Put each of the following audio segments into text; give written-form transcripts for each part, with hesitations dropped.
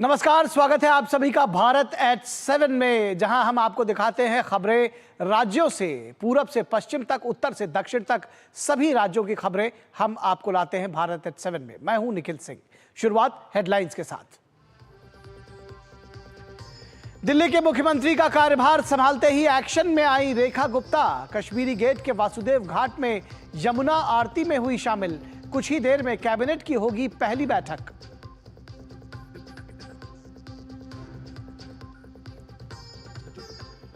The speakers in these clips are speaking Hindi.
नमस्कार, स्वागत है आप सभी का भारत एट 7 में, जहां हम आपको दिखाते हैं खबरें राज्यों से, पूरब से पश्चिम तक, उत्तर से दक्षिण तक, सभी राज्यों की खबरें हम आपको लाते हैं भारत एट 7 में। मैं हूं निखिल सिंह। शुरुआत हेडलाइंस के साथ। दिल्ली के मुख्यमंत्री का कार्यभार संभालते ही एक्शन में आई रेखा गुप्ता। कश्मीरी गेट के वासुदेव घाट में यमुना आरती में हुई शामिल। कुछ ही देर में कैबिनेट की होगी पहली बैठक।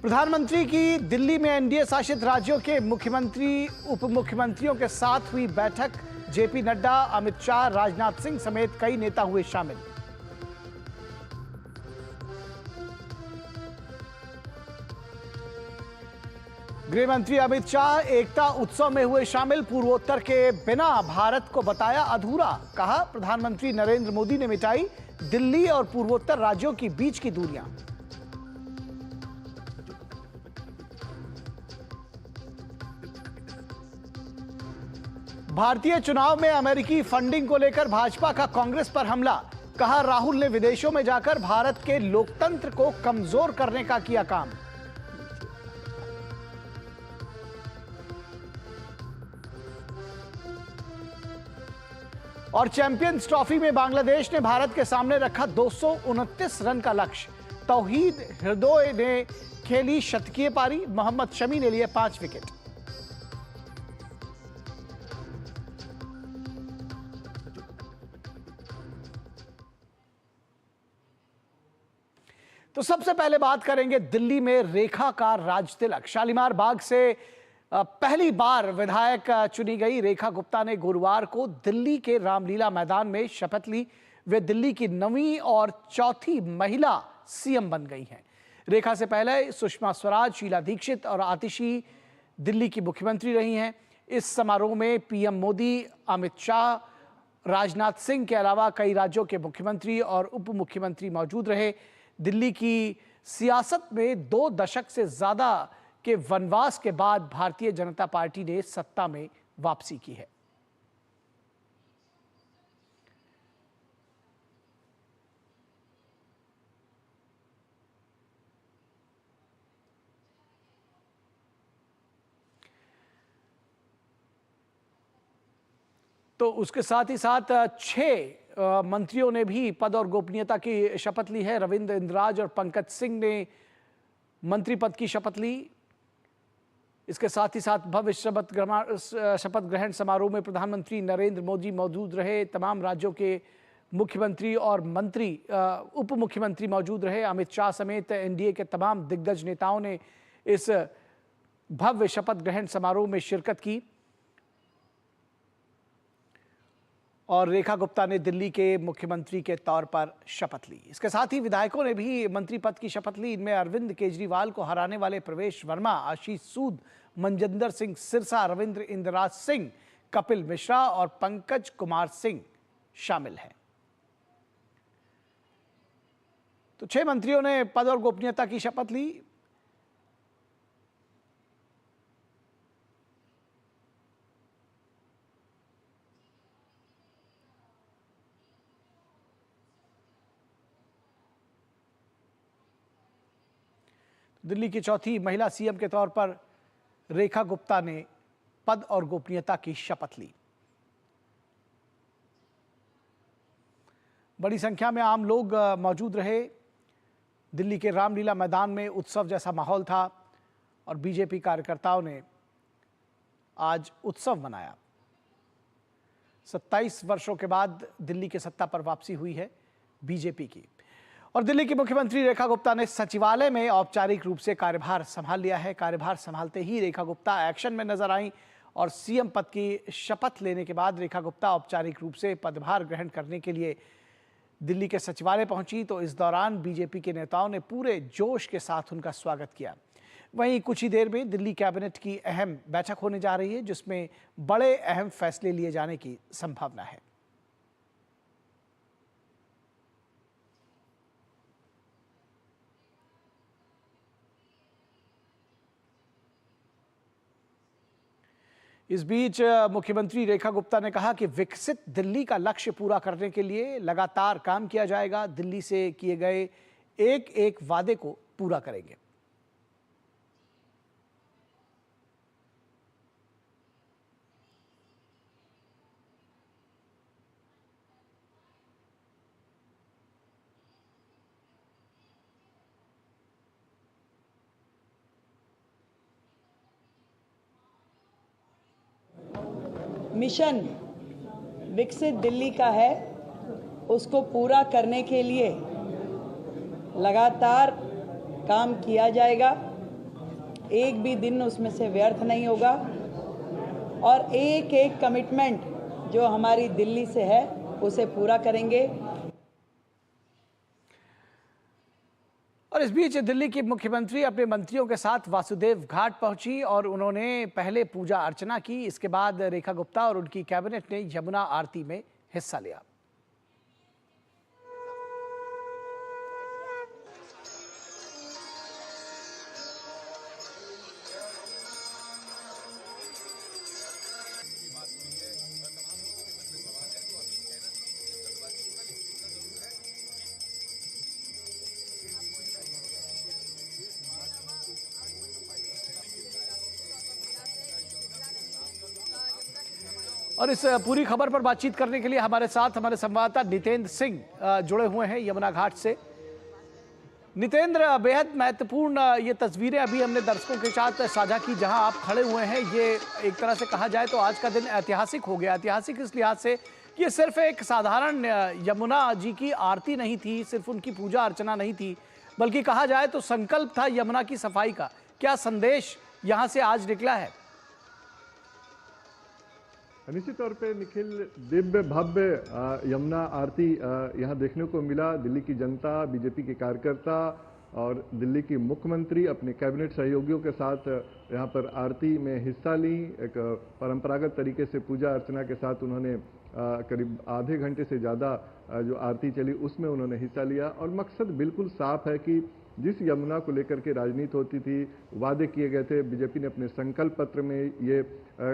प्रधानमंत्री की दिल्ली में एनडीए शासित राज्यों के मुख्यमंत्री उप मुख्यमंत्रियों के साथ हुई बैठक। जेपी नड्डा, अमित शाह, राजनाथ सिंह समेत कई नेता हुए शामिल। गृह मंत्री अमित शाह एकता उत्सव में हुए शामिल। पूर्वोत्तर के बिना भारत को बताया अधूरा। कहा, प्रधानमंत्री नरेंद्र मोदी ने मिटाई दिल्ली और पूर्वोत्तर राज्यों की बीच की दूरियां। भारतीय चुनाव में अमेरिकी फंडिंग को लेकर भाजपा का कांग्रेस पर हमला। कहा, राहुल ने विदेशों में जाकर भारत के लोकतंत्र को कमजोर करने का किया काम। और चैंपियंस ट्रॉफी में बांग्लादेश ने भारत के सामने रखा 229 रन का लक्ष्य। तौहीद हृदय ने खेली शतकीय पारी। मोहम्मद शमी ने लिए 5 विकेट। तो सबसे पहले बात करेंगे दिल्ली में रेखा का राज तिलक। शालीमार बाग से पहली बार विधायक चुनी गई रेखा गुप्ता ने गुरुवार को दिल्ली के रामलीला मैदान में शपथ ली। वे दिल्ली की 9वीं और 4थी महिला सीएम बन गई हैं। रेखा से पहले सुषमा स्वराज, शीला दीक्षित और आतिशी दिल्ली की मुख्यमंत्री रही हैं। इस समारोह में पीएम मोदी, अमित शाह, राजनाथ सिंह के अलावा कई राज्यों के मुख्यमंत्री और उप मुख्यमंत्री मौजूद रहे। दिल्ली की सियासत में 2 दशक से ज्यादा के वनवास के बाद भारतीय जनता पार्टी ने सत्ता में वापसी की है। तो उसके साथ ही साथ 6 मंत्रियों ने भी पद और गोपनीयता की शपथ ली है। रविंद्र इंद्राज और पंकज सिंह ने मंत्री पद की शपथ ली। इसके साथ ही साथ भव्य शपथ ग्रहण समारोह में प्रधानमंत्री नरेंद्र मोदी मौजूद रहे। तमाम राज्यों के मुख्यमंत्री और मंत्री, उप मुख्यमंत्री मौजूद रहे। अमित शाह समेत एनडीए के तमाम दिग्गज नेताओं ने इस भव्य शपथ ग्रहण समारोह में शिरकत की। और रेखा गुप्ता ने दिल्ली के मुख्यमंत्री के तौर पर शपथ ली। इसके साथ ही विधायकों ने भी मंत्री पद की शपथ ली। इनमें अरविंद केजरीवाल को हराने वाले प्रवेश वर्मा, आशीष सूद, मनजिंदर सिंह सिरसा, रविंद्र इंद्रराज सिंह, कपिल मिश्रा और पंकज कुमार सिंह शामिल हैं। तो 6 मंत्रियों ने पद और गोपनीयता की शपथ ली। दिल्ली की 4थी महिला सीएम के तौर पर रेखा गुप्ता ने पद और गोपनीयता की शपथ ली। बड़ी संख्या में आम लोग मौजूद रहे। दिल्ली के रामलीला मैदान में उत्सव जैसा माहौल था और बीजेपी कार्यकर्ताओं ने आज उत्सव मनाया। 27 वर्षों के बाद दिल्ली के सत्ता पर वापसी हुई है बीजेपी की। और दिल्ली की मुख्यमंत्री रेखा गुप्ता ने सचिवालय में औपचारिक रूप से कार्यभार संभाल लिया है। कार्यभार संभालते ही रेखा गुप्ता एक्शन में नजर आई और सीएम पद की शपथ लेने के बाद रेखा गुप्ता औपचारिक रूप से पदभार ग्रहण करने के लिए दिल्ली के सचिवालय पहुंची। तो इस दौरान बीजेपी के नेताओं ने पूरे जोश के साथ उनका स्वागत किया। वहीं कुछ ही देर में दिल्ली कैबिनेट की अहम बैठक होने जा रही है, जिसमें बड़े अहम फैसले लिए जाने की संभावना है। इस बीच मुख्यमंत्री रेखा गुप्ता ने कहा कि विकसित दिल्ली का लक्ष्य पूरा करने के लिए लगातार काम किया जाएगा। दिल्ली से किए गए एक एक वादे को पूरा करेंगे। मिशन विकसित दिल्ली का है, उसको पूरा करने के लिए लगातार काम किया जाएगा। एक भी दिन उसमें से व्यर्थ नहीं होगा और एक एक कमिटमेंट जो हमारी दिल्ली से है उसे पूरा करेंगे। और इस बीच दिल्ली की मुख्यमंत्री अपने मंत्रियों के साथ वासुदेव घाट पहुंची और उन्होंने पहले पूजा अर्चना की। इसके बाद रेखा गुप्ता और उनकी कैबिनेट ने यमुना आरती में हिस्सा लिया। और इस पूरी खबर पर बातचीत करने के लिए हमारे साथ हमारे संवाददाता नितेंद्र सिंह जुड़े हुए हैं यमुना घाट से। नितेंद्र, बेहद महत्वपूर्ण ये तस्वीरें अभी हमने दर्शकों के साथ साझा की जहां आप खड़े हुए हैं। ये एक तरह से कहा जाए तो आज का दिन ऐतिहासिक हो गया। ऐतिहासिक इस लिहाज से कि ये सिर्फ एक साधारण यमुना जी की आरती नहीं थी, सिर्फ उनकी पूजा अर्चना नहीं थी, बल्कि कहा जाए तो संकल्प था यमुना की सफाई का। क्या संदेश यहाँ से आज निकला है? निश्चित तौर पे निखिल, दिव्य भव्य यमुना आरती यहाँ देखने को मिला। दिल्ली की जनता, बीजेपी के कार्यकर्ता और दिल्ली की मुख्यमंत्री अपने कैबिनेट सहयोगियों के साथ यहाँ पर आरती में हिस्सा ली। एक परंपरागत तरीके से पूजा अर्चना के साथ उन्होंने करीब आधे घंटे से ज़्यादा जो आरती चली उसमें उन्होंने हिस्सा लिया। और मकसद बिल्कुल साफ है कि जिस यमुना को लेकर के राजनीति होती थी, वादे किए गए थे, बीजेपी ने अपने संकल्प पत्र में ये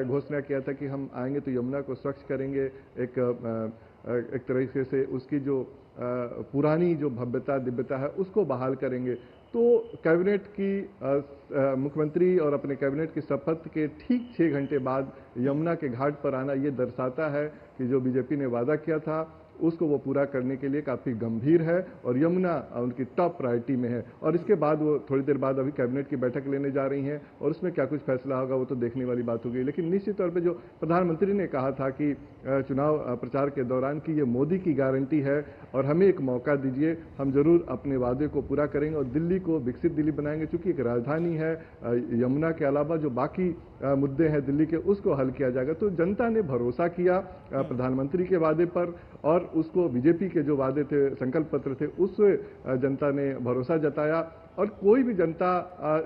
घोषणा किया था कि हम आएंगे तो यमुना को स्वच्छ करेंगे। एक तरीके से उसकी जो पुरानी जो भव्यता दिव्यता है उसको बहाल करेंगे। तो कैबिनेट की मुख्यमंत्री और अपने कैबिनेट की शपथ के ठीक 6 घंटे बाद यमुना के घाट पर आना ये दर्शाता है कि जो बीजेपी ने वादा किया था उसको वो पूरा करने के लिए काफ़ी गंभीर है और यमुना उनकी टॉप प्रायोरिटी में है। और इसके बाद वो थोड़ी देर बाद अभी कैबिनेट की बैठक लेने जा रही हैं और उसमें क्या कुछ फैसला होगा वो तो देखने वाली बात होगी। लेकिन निश्चित तौर पे जो प्रधानमंत्री ने कहा था कि चुनाव प्रचार के दौरान कि ये मोदी की गारंटी है और हमें एक मौका दीजिए, हम जरूर अपने वादे को पूरा करेंगे और दिल्ली को विकसित दिल्ली बनाएंगे। चूंकि एक राजधानी है, यमुना के अलावा जो बाकी मुद्दे हैं दिल्ली के उसको हल किया जाएगा। तो जनता ने भरोसा किया प्रधानमंत्री के वादे पर और उसको बीजेपी के जो वादे थे, संकल्प पत्र थे, उस जनता ने भरोसा जताया। और कोई भी जनता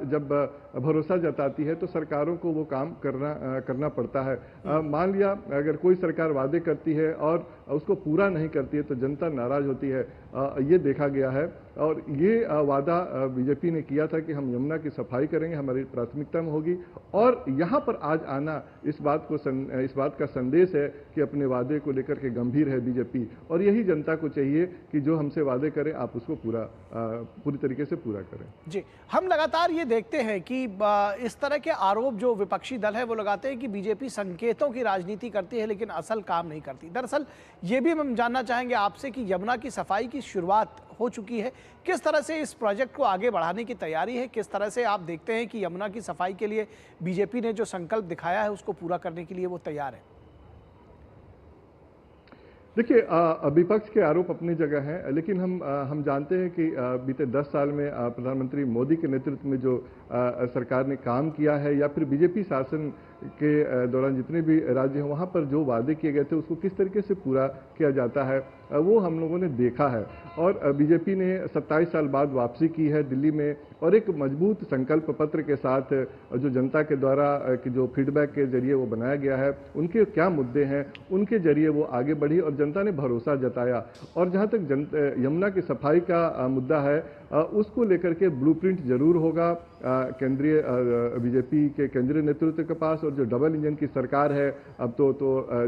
जब भरोसा जताती है तो सरकारों को वो काम करना पड़ता है। मान लिया अगर कोई सरकार वादे करती है और उसको पूरा नहीं करती है तो जनता नाराज होती है, ये देखा गया है। और ये वादा बीजेपी ने किया था कि हम यमुना की सफाई करेंगे, हमारी प्राथमिकता में होगी। और यहाँ पर आज आना इस बात का संदेश है कि अपने वादे को लेकर के गंभीर है बीजेपी। और यही जनता को चाहिए कि जो हमसे वादे करें आप उसको पूरी तरीके से पूरा करें। जी, हम लगातार ये देखते हैं कि इस तरह के आरोप जो विपक्षी दल है वो लगाते हैं कि बीजेपी संकेतों की राजनीति करती है लेकिन असल काम नहीं करती। दरअसल ये भी हम जानना चाहेंगे आपसे कि यमुना की सफाई की शुरुआत हो चुकी है, किस तरह से इस प्रोजेक्ट को आगे बढ़ाने की तैयारी है, किस तरह से आप देखते हैं कि यमुना की सफाई के लिए बीजेपी ने जो संकल्प दिखाया है उसको पूरा करने के लिए वो तैयार है? देखिए, विपक्ष के आरोप अपनी जगह हैं, लेकिन हम जानते हैं कि बीते 10 साल में प्रधानमंत्री मोदी के नेतृत्व में जो सरकार ने काम किया है या फिर बीजेपी शासन के दौरान जितने भी राज्य हैं वहाँ पर जो वादे किए गए थे उसको किस तरीके से पूरा किया जाता है वो हम लोगों ने देखा है। और बीजेपी ने 27 साल बाद वापसी की है दिल्ली में और एक मजबूत संकल्प पत्र के साथ जो जनता के द्वारा जो फीडबैक के जरिए वो बनाया गया है, उनके क्या मुद्दे हैं उनके जरिए वो आगे बढ़ी और जनता ने भरोसा जताया। और जहाँ तक यमुना की सफाई का मुद्दा है, उसको लेकर के ब्लूप्रिंट जरूर होगा केंद्रीय बीजेपी के केंद्रीय नेतृत्व के पास। और जो डबल इंजन की सरकार है अब तो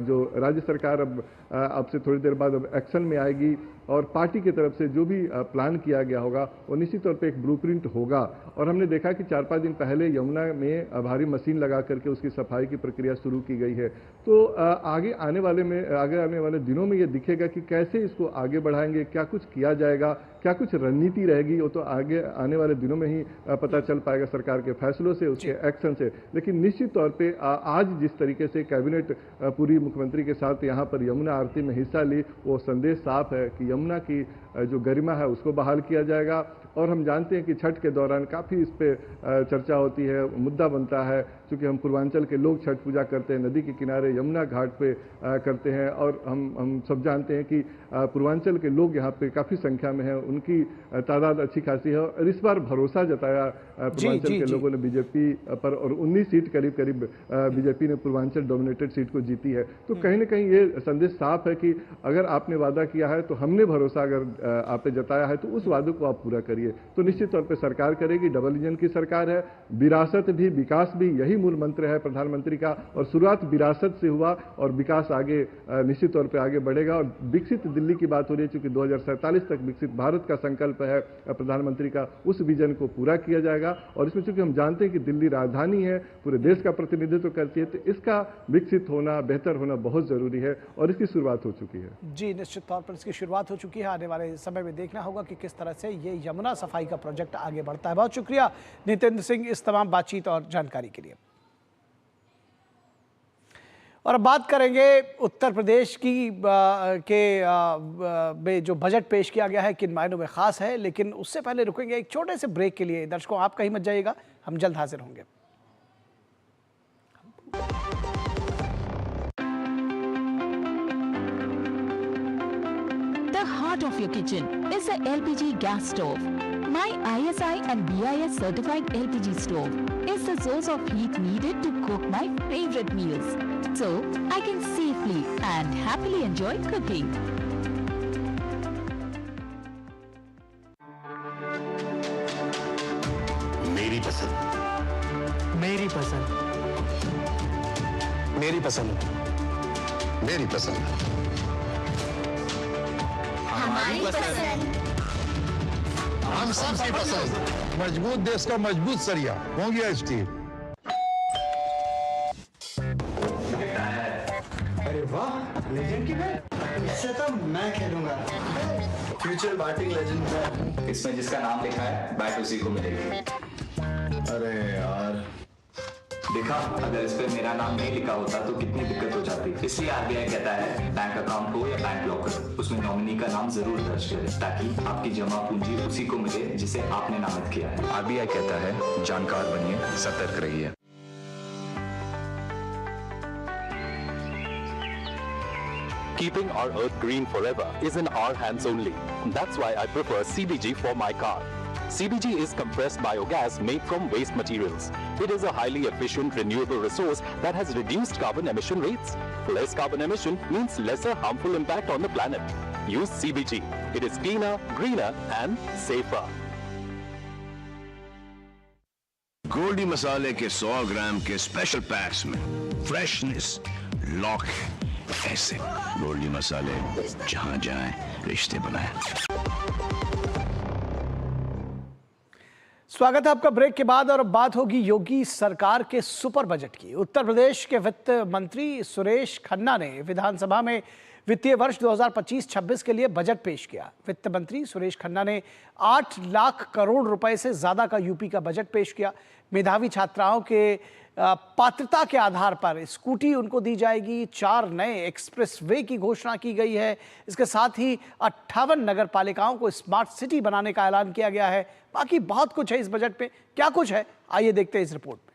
जो राज्य सरकार अब से थोड़ी देर बाद अब एक्शन में आएगी और पार्टी की तरफ से जो भी प्लान किया गया होगा वो निश्चित तौर पे एक ब्लूप्रिंट होगा। और हमने देखा कि 4-5 दिन पहले यमुना में भारी मशीन लगा करके उसकी सफाई की प्रक्रिया शुरू की गई है। तो आगे आने वाले दिनों में ये दिखेगा कि कैसे इसको आगे बढ़ाएंगे, क्या कुछ किया जाएगा, क्या कुछ रणनीति रहेगी, वो तो आगे आने वाले दिनों में ही पता चल पाएगा सरकार के फैसलों से, उसके एक्शन से। लेकिन निश्चित तौर पे आज जिस तरीके से कैबिनेट पूरी मुख्यमंत्री के साथ यहाँ पर यमुना आरती में हिस्सा ली, वो संदेश साफ है कि यमुना की जो गरिमा है उसको बहाल किया जाएगा। और हम जानते हैं कि छठ के दौरान काफ़ी इस पे चर्चा होती है, मुद्दा बनता है, क्योंकि हम पूर्वांचल के लोग छठ पूजा करते हैं, नदी के किनारे यमुना घाट पे करते हैं। और हम सब जानते हैं कि पूर्वांचल के लोग यहाँ पे काफ़ी संख्या में हैं, उनकी तादाद अच्छी खासी है। और इस बार भरोसा जताया पूर्वांचल के लोगों ने बीजेपी पर, और 19 सीट करीब बीजेपी ने पूर्वांचल डोमिनेटेड सीट को जीती है। तो कहीं ना कहीं ये संदेश साफ है कि अगर आपने वादा किया है तो हमने भरोसा अगर आपने जताया है तो उस वादे को आप पूरा करिए। तो निश्चित तौर पे सरकार करेगी, डबल इंजन की सरकार है। विरासत भी विकास भी यही मूल मंत्र है प्रधानमंत्री का, और शुरुआत विरासत से हुआ और विकास आगे निश्चित तौर पे आगे बढ़ेगा। और विकसित दिल्ली की बात हो रही है, क्योंकि 2047 तक विकसित भारत का संकल्प है प्रधानमंत्री का, उस विजन को पूरा किया जाएगा। और इसमें चूंकि हम जानते हैं कि दिल्ली राजधानी है, पूरे देश का प्रतिनिधित्व करती है, तो इसका विकसित होना, बेहतर होना बहुत जरूरी है और इसकी शुरुआत हो चुकी है। जी, निश्चित तौर पर इसकी शुरुआत हो चुकी है। आने वाले समय में देखना होगा कि किस तरह से ये यमुना सफाई का प्रोजेक्ट आगे बढ़ता है। बहुत शुक्रिया नितेंद्र सिंह इस तमाम बातचीत और जानकारी के लिए। और अब बात करेंगे उत्तर प्रदेश की में जो बजट पेश किया गया है किन मायनों में खास है, लेकिन उससे पहले रुकेंगे एक छोटे से ब्रेक के लिए। दर्शकों, आप कहीं मत जाइएगा, हम जल्द हाजिर होंगे। The heart of your kitchen is a LPG gas stove. My ISI and BIS certified LPG stove is the source of heat needed to cook my favorite meals, so I can safely and happily enjoy cooking. मेरी पसंद, मेरी पसंद, मेरी पसंद, मेरी पसंद, हमारी पसंद, हम सबकी पसंद। मजबूत देश का मजबूत सरिया हो गया स्टील। अरे वाह, लेजेंड की बैट, इससे तो मैं खेलूंगा। Future batting legend. इसमें जिसका नाम लिखा है बैट उसी को मिलेगी। अरे यार, देखा, अगर इस पे मेरा नाम नहीं लिखा होता तो कितनी दिक्कत हो जाती। इसलिए आरबीआई कहता है बैंक अकाउंट हो या बैंक लॉकर, उसमें नॉमिनी का नाम जरूर दर्ज करें, ताकि आपकी जमा पूंजी उसी को मिले जिसे आपने नामित किया है। आरबीआई कहता है जानकार बनिए, सतर्क रहिए। Keeping our earth green forever is in our hands only. That's why I prefer CBG for my car. CBG is compressed biogas made from waste materials. It is a highly efficient renewable resource that has reduced carbon emission rates. Less carbon emission means lesser harmful impact on the planet. Use CBG. It is cleaner, greener and safer. Goldy मसाले के 100 ग्राम के स्पेशल पैक्स में फ्रेशनेस लॉक है। ऐसे गोल्डी मसाले जहां जाएं रिश्ते बनाएं। स्वागत है आपका ब्रेक के बाद। और अब बात होगी योगी सरकार के सुपर बजट की। उत्तर प्रदेश के वित्त मंत्री सुरेश खन्ना ने विधानसभा में वित्तीय वर्ष 2025-26 के लिए बजट पेश किया। वित्त मंत्री सुरेश खन्ना ने 8 लाख करोड़ रुपए से ज्यादा का यूपी का बजट पेश किया। मेधावी छात्राओं के पात्रता के आधार पर स्कूटी उनको दी जाएगी। 4 नए एक्सप्रेस वे की घोषणा की गई है। इसके साथ ही 58 नगर पालिकाओं को स्मार्ट सिटी बनाने का ऐलान किया गया है। बाकी बहुत कुछ है इस बजट पे। क्या कुछ है, आइए देखते हैं इस रिपोर्ट में।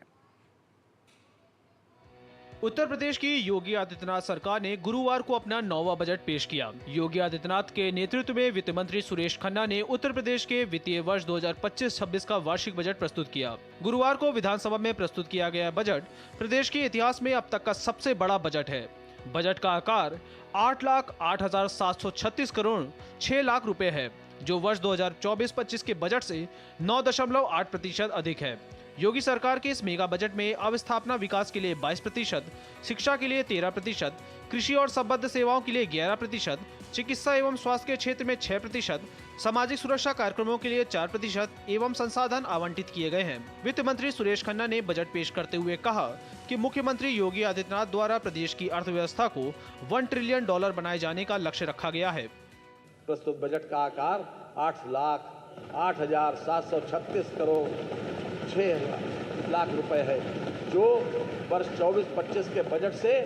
उत्तर प्रदेश की योगी आदित्यनाथ सरकार ने गुरुवार को अपना 9वां बजट पेश किया। योगी आदित्यनाथ के नेतृत्व में वित्त मंत्री सुरेश खन्ना ने उत्तर प्रदेश के वित्तीय वर्ष 2025-26 का वार्षिक बजट प्रस्तुत किया। गुरुवार को विधानसभा में प्रस्तुत किया गया बजट प्रदेश के इतिहास में अब तक का सबसे बड़ा बजट है। बजट का आकार 8,08,736 करोड़ 6 लाख रुपए है। जो वर्ष 2024-25 के बजट से 9.8% अधिक है। योगी सरकार के इस मेगा बजट में अवस्थापना विकास के लिए 22%, शिक्षा के लिए 13%, कृषि और संबद्ध सेवाओं के लिए 11%, चिकित्सा एवं स्वास्थ्य के क्षेत्र में 6%, सामाजिक सुरक्षा कार्यक्रमों के लिए 4% एवं संसाधन आवंटित किए गए हैं। वित्त मंत्री सुरेश खन्ना ने बजट पेश करते हुए कहा कि मुख्यमंत्री योगी आदित्यनाथ द्वारा प्रदेश की अर्थव्यवस्था को $1 ट्रिलियन बनाए जाने का लक्ष्य रखा गया है। प्रस्तुत बजट का आकार 8,08,736 करोड़ 6 लाख रुपए है, जो वर्ष 24-25 के बजट से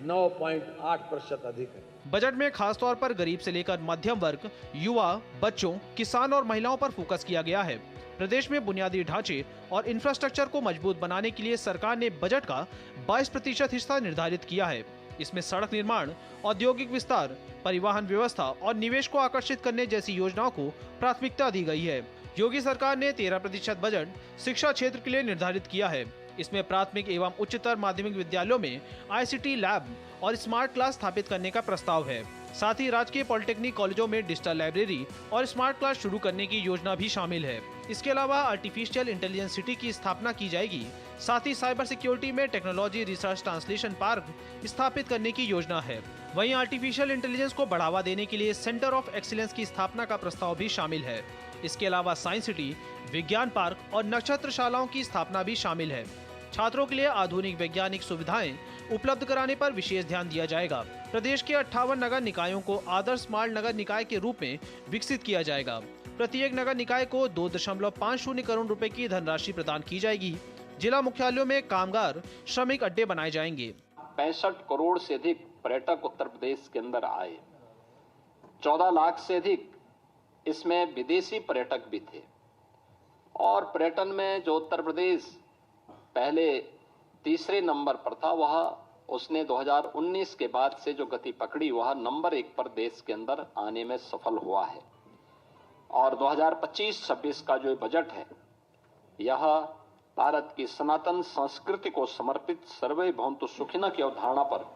9.8% अधिक है। बजट में खास तौर पर गरीब से लेकर मध्यम वर्ग, युवा, बच्चों, किसान और महिलाओं पर फोकस किया गया है। प्रदेश में बुनियादी ढांचे और इंफ्रास्ट्रक्चर को मजबूत बनाने के लिए सरकार ने बजट का 22% हिस्सा निर्धारित किया है। इसमें सड़क निर्माण, औद्योगिक विस्तार, परिवहन व्यवस्था और निवेश को आकर्षित करने जैसी योजनाओं को प्राथमिकता दी गई है। योगी सरकार ने 13% बजट शिक्षा क्षेत्र के लिए निर्धारित किया है। इसमें प्राथमिक एवं उच्चतर माध्यमिक विद्यालयों में ICT लैब और स्मार्ट क्लास स्थापित करने का प्रस्ताव है। साथ ही राजकीय पॉलिटेक्निक कॉलेजों में डिजिटल लाइब्रेरी और स्मार्ट क्लास शुरू करने की योजना भी शामिल है। इसके अलावा आर्टिफिशियल इंटेलिजेंस सिटी की स्थापना की जाएगी। साथ ही साइबर सिक्योरिटी में टेक्नोलॉजी रिसर्च ट्रांसलेशन पार्क स्थापित करने की योजना है। वहीं आर्टिफिशियल इंटेलिजेंस को बढ़ावा देने के लिए सेंटर ऑफ एक्सीलेंस की स्थापना का प्रस्ताव भी शामिल है। इसके अलावा साइंस सिटी, विज्ञान पार्क और नक्षत्रशालाओं की स्थापना भी शामिल है। छात्रों के लिए आधुनिक वैज्ञानिक सुविधाएं उपलब्ध कराने पर विशेष ध्यान दिया जाएगा। प्रदेश के 58 नगर निकायों को आदर्श स्मार्ट नगर निकाय के रूप में विकसित किया जाएगा। प्रत्येक नगर निकाय को 2.50 करोड़ रुपए की धनराशि प्रदान की जाएगी। जिला मुख्यालयों में कामगार श्रमिक अड्डे बनाए जाएंगे। 65 करोड़ से अधिक पर्यटक उत्तर प्रदेश के अंदर आए। 14 लाख से अधिक इसमें विदेशी पर्यटक भी थे। और पर्यटन में जो उत्तर प्रदेश पहले तीसरे नंबर पर था, वह उसने 2019 के बाद से जो गति पकड़ी, वह नंबर 1 पर देश के अंदर आने में सफल हुआ है। और 2025-26 का जो बजट है, यह भारत की सनातन संस्कृति को समर्पित सर्वे भवन्तु सुखिनः की अवधारणा पर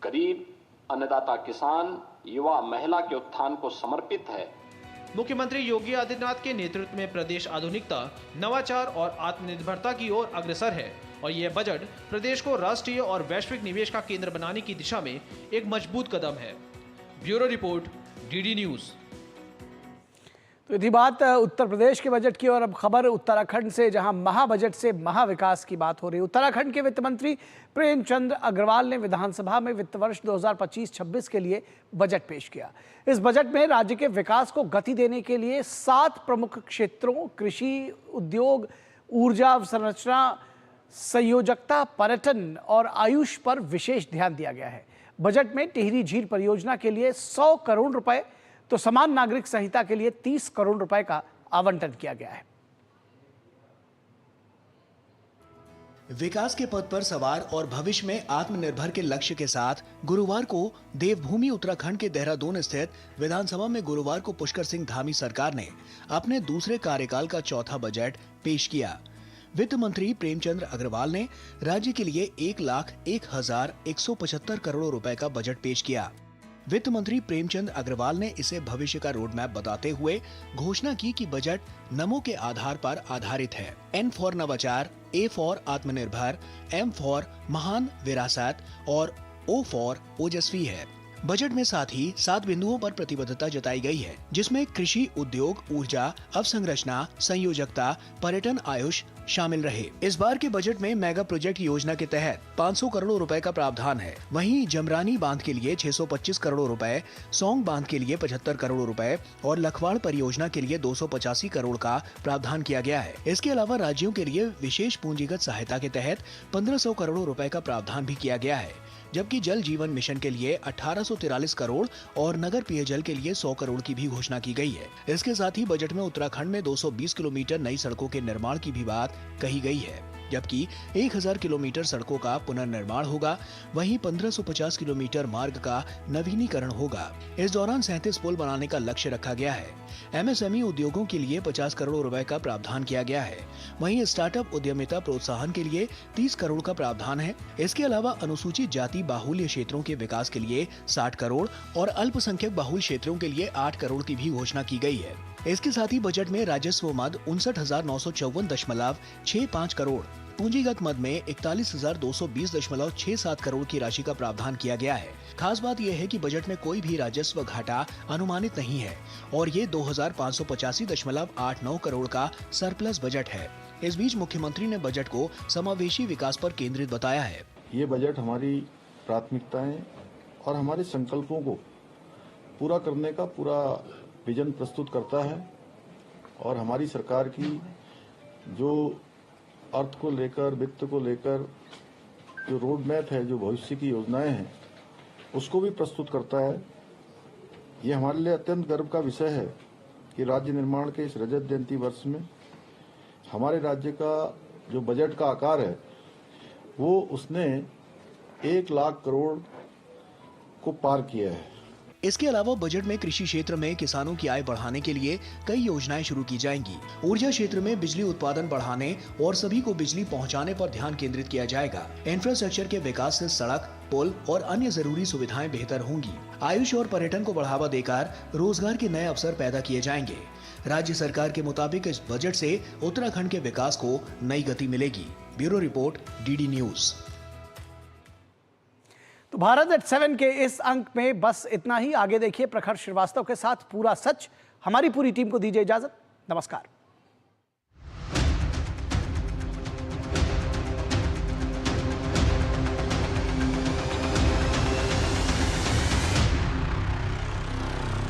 गरीब, अन्नदाता किसान, युवा, महिला के उत्थान को समर्पित है। मुख्यमंत्री योगी आदित्यनाथ के नेतृत्व में प्रदेश आधुनिकता, नवाचार और आत्मनिर्भरता की ओर अग्रसर है और यह बजट प्रदेश को राष्ट्रीय और वैश्विक निवेश का केंद्र बनाने की दिशा में एक मजबूत कदम है। Bureau report, DD news. तो यदि बात उत्तर प्रदेश के बजट की और अब खबर उत्तराखंड से, जहां महाबजट से महाविकास की बात हो रही है। उत्तराखंड के वित्त मंत्री प्रेमचंद अग्रवाल ने विधानसभा में वित्त वर्ष 2025-26 के लिए बजट पेश किया। इस बजट में राज्य के विकास को गति देने के लिए 7 प्रमुख क्षेत्रों कृषि, उद्योग, ऊर्जा अवसंरचना, संयोजकता, पर्यटन और आयुष पर विशेष ध्यान दिया गया है। बजट में टिहरी झील परियोजना के लिए 100 करोड़ रुपए तो समान नागरिक संहिता के लिए 30 करोड़ रुपए का आवंटन किया गया है। विकास के पथ पर सवार और भविष्य में आत्मनिर्भर के लक्ष्य के साथ गुरुवार को देवभूमि उत्तराखंड के देहरादून स्थित विधानसभा में गुरुवार को पुष्कर सिंह धामी सरकार ने अपने दूसरे कार्यकाल का चौथा बजट पेश किया। वित्त मंत्री प्रेमचंद अग्रवाल ने राज्य के लिए 1,01,175 करोड़ रुपए का बजट पेश किया। वित्त मंत्री प्रेमचंद अग्रवाल ने इसे भविष्य का रोड मैप बताते हुए घोषणा की कि बजट नमो के आधार पर आधारित है। N फॉर नवाचार, A फॉर आत्मनिर्भर, M फॉर महान विरासत और O फॉर ओजस्वी है। बजट में साथ ही 7 बिंदुओं पर प्रतिबद्धता जताई गई है, जिसमें कृषि, उद्योग, ऊर्जा, अवसंरचना, संयोजकता, पर्यटन, आयुष शामिल रहे। इस बार के बजट में मेगा प्रोजेक्ट योजना के तहत 500 करोड़ रुपए का प्रावधान है। वहीं जमरानी बांध के लिए 625 करोड़ रुपए, सौंग बांध के लिए 75 करोड़ रुपए और लखवाड़ परियोजना के लिए 285 करोड़ का प्रावधान किया गया है। इसके अलावा राज्यों के लिए विशेष पूंजीगत सहायता के तहत 1500 करोड़ रुपए का प्रावधान भी किया गया है, जबकि जल जीवन मिशन के लिए 1843 करोड़ और नगर पेयजल के लिए 100 करोड़ की भी घोषणा की गई है। इसके साथ ही बजट में उत्तराखंड में 220 किलोमीटर नई सड़कों के निर्माण की भी बात कही गई है, जबकि 1000 किलोमीटर सड़कों का पुनर्निर्माण होगा। वहीं 1550 किलोमीटर मार्ग का नवीनीकरण होगा। इस दौरान 37 पुल बनाने का लक्ष्य रखा गया है। एमएसएमई उद्योगों के लिए 50 करोड़ रुपए का प्रावधान किया गया है। वहीं स्टार्टअप उद्यमिता प्रोत्साहन के लिए 30 करोड़ का प्रावधान है। इसके अलावा अनुसूचित जाति बाहुल्य क्षेत्रों के विकास के लिए 60 करोड़ और अल्पसंख्यक बाहुल्य क्षेत्रों के लिए 8 करोड़ की भी घोषणा की गई है। इसके साथ ही बजट में राजस्व मद 59,954.65 करोड़, पूंजीगत मद में 41,220.67 करोड़ की राशि का प्रावधान किया गया है। खास बात यह है कि बजट में कोई भी राजस्व घाटा अनुमानित नहीं है और ये 2,585.89 करोड़ का सरप्लस बजट है। इस बीच मुख्यमंत्री ने बजट को समावेशी विकास पर केंद्रित बताया है। ये बजट हमारी प्राथमिकताएं और हमारे संकल्पों को पूरा करने का पूरा विजन प्रस्तुत करता है और हमारी सरकार की जो अर्थ को लेकर, वित्त को लेकर जो रोड मैप है, जो भविष्य की योजनाएं हैं, उसको भी प्रस्तुत करता है। ये हमारे लिए अत्यंत गर्व का विषय है कि राज्य निर्माण के इस रजत जयंती वर्ष में हमारे राज्य का जो बजट का आकार है वो उसने 1 लाख करोड़ को पार किया है। इसके अलावा बजट में कृषि क्षेत्र में किसानों की आय बढ़ाने के लिए कई योजनाएं शुरू की जाएंगी। ऊर्जा क्षेत्र में बिजली उत्पादन बढ़ाने और सभी को बिजली पहुंचाने पर ध्यान केंद्रित किया जाएगा। इंफ्रास्ट्रक्चर के विकास से सड़क, पुल और अन्य जरूरी सुविधाएं बेहतर होंगी। आयुष और पर्यटन को बढ़ावा देकर रोजगार के नए अवसर पैदा किए जाएंगे। राज्य सरकार के मुताबिक इस बजट से उत्तराखंड के विकास को नई गति मिलेगी। Bureau report, DD news. तो भारत एट 7 के इस अंक में बस इतना ही। आगे देखिए प्रखर श्रीवास्तव के साथ पूरा सच। हमारी पूरी टीम को दीजिए इजाजत। नमस्कार।